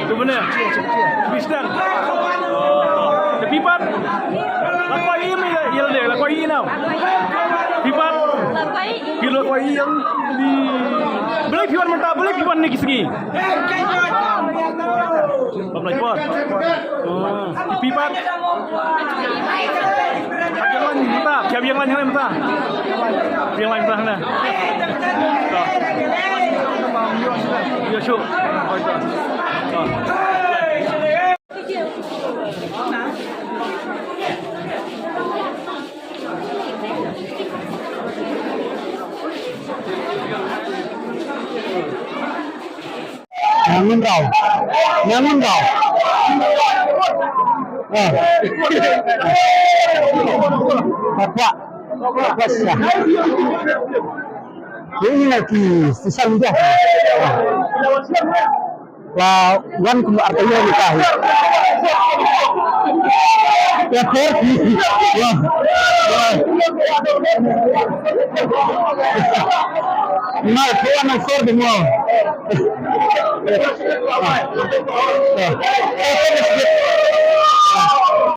Itu benar. Lebih sedang. Pipat. Lakoi ini ya deh, lakoi ini nào. Pipat. Lakoi yang di. Beli pipat mentah, beli pipat ni kisegi. Apa pipat? Pipat. Yang lain mentah, siapa yang lain mentah? Yang lain mentah nah. Ya Shuh. Nyangun kau. Bapak Shuh. Ini lagi sisang dia. Lawan kuma artinya nikah. Ya pergi. Mal Khohwah Nongsor demo.